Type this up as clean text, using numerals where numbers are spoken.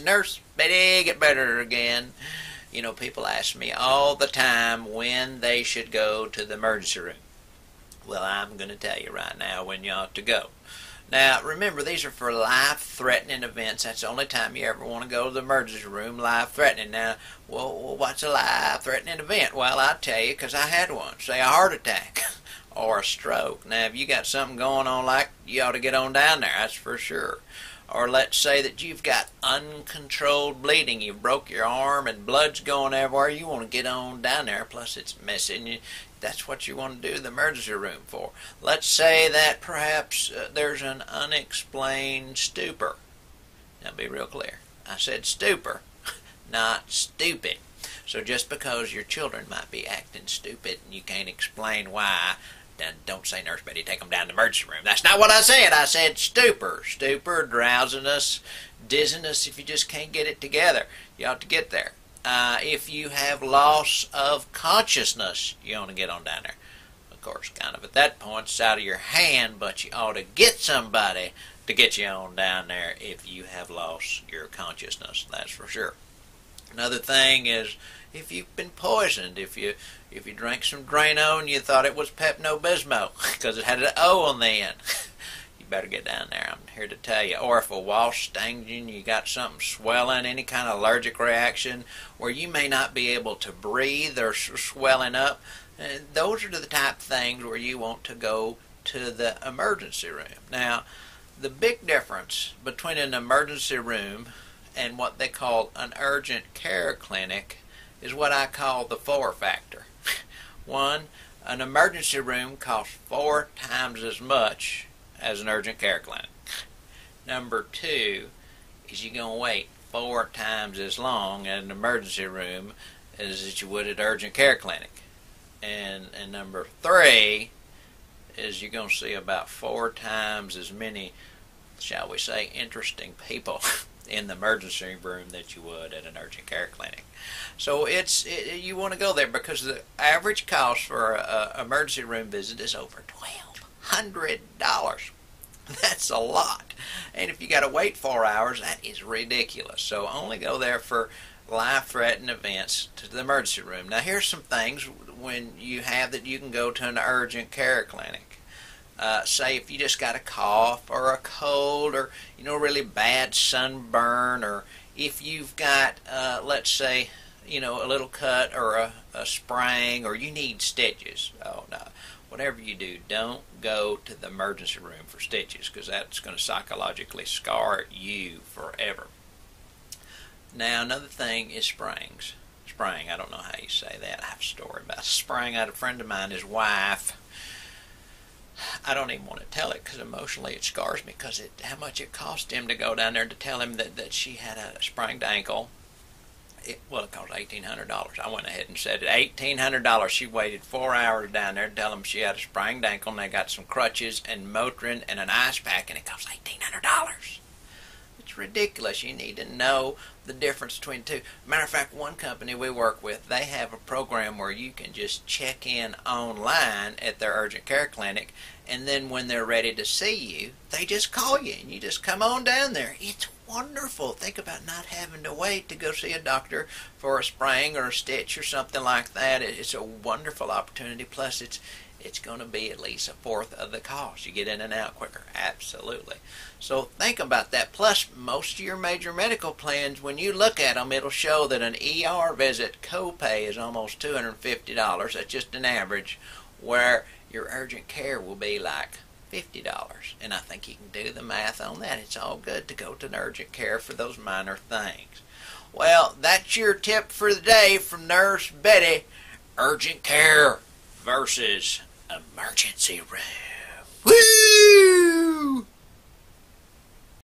Nurse Betty, get better again. You know, people ask me all the time when they should go to the emergency room. Well, I'm going to tell you right now when you ought to go. Now, remember, these are for life-threatening events. That's the only time you ever want to go to the emergency room, life-threatening. Now, well, what's a life-threatening event? Well, I'll tell you, because I had one. Say a heart attack or a stroke. Now, if you got something going on, like, you ought to get on down there, that's for sure. Or let's say that you've got uncontrolled bleeding. You broke your arm and blood's going everywhere. You want to get on down there. Plus, it's messy. That's what you want to do the emergency room for. Let's say that perhaps there's an unexplained stupor. Now, be real clear. I said stupor, not stupid. So just because your children might be acting stupid and you can't explain why, then don't say, Nurse Betty, take them down to the emergency room. That's not what I said. I said stupor. Stupor, drowsiness, dizziness, if you just can't get it together. You ought to get there. If you have loss of consciousness, you ought to get on down there. Of course, kind of at that point, it's out of your hand, but you ought to get somebody to get you on down there if you have lost your consciousness. That's for sure. Another thing is if you've been poisoned, if you drank some Drano and you thought it was Pepto-Bismol because it had an O on the end, you better get down there. I'm here to tell you. Or if a wasp stings you and you got something swelling, any kind of allergic reaction where you may not be able to breathe or swelling up, those are the type of things where you want to go to the emergency room. Now, the big difference between an emergency room and what they call an urgent care clinic is what I call the 4 factor. One, an emergency room costs 4 times as much as an urgent care clinic. Number 2 is you're going to wait 4 times as long at an emergency room as that you would at an urgent care clinic. And number 3 is you're going to see about 4 times as many, shall we say, interesting people in the emergency room that you would at an urgent care clinic. So you want to go there because the average cost for an emergency room visit is over $1,200. That's a lot. And if you got to wait 4 hours, that is ridiculous. So only go there for life-threatening events to the emergency room. Now here's some things when you have that you can go to an urgent care clinic. Say if you just got a cough or a cold or really bad sunburn, or if you've got let's say a little cut or a sprain, or you need stitches. Oh no, whatever you do, don't go to the emergency room for stitches, because that's going to psychologically scar you forever. Now another thing is sprains. Spraying, I don't know how you say that. I have a story about a sprain. I had a friend of mine, his wife. I don't even want to tell it because emotionally it scars me, because how much it cost him to go down there to tell him that she had a sprained ankle. It cost $1,800. I went ahead and said it. $1,800. She waited 4 hours down there to tell him she had a sprained ankle, and they got some crutches and Motrin and an ice pack, and it cost $1,800. It's ridiculous. You need to know the difference between the two. Matter of fact, one company we work with, they have a program where you can just check in online at their urgent care clinic, and then when they're ready to see you, they just call you and you just come on down there. It's wonderful. Think about not having to wait to go see a doctor for a sprain or a stitch or something like that. It's a wonderful opportunity. Plus, it's going to be at least 1/4 of the cost. You get in and out quicker. Absolutely. So think about that. Plus, most of your major medical plans, when you look at them, it'll show that an ER visit copay is almost $250. That's just an average, where your urgent care will be like $50. And I think you can do the math on that. It's all good to go to an urgent care for those minor things. Well, that's your tip for the day from Nurse Betty. Urgent care versus emergency room. Woo!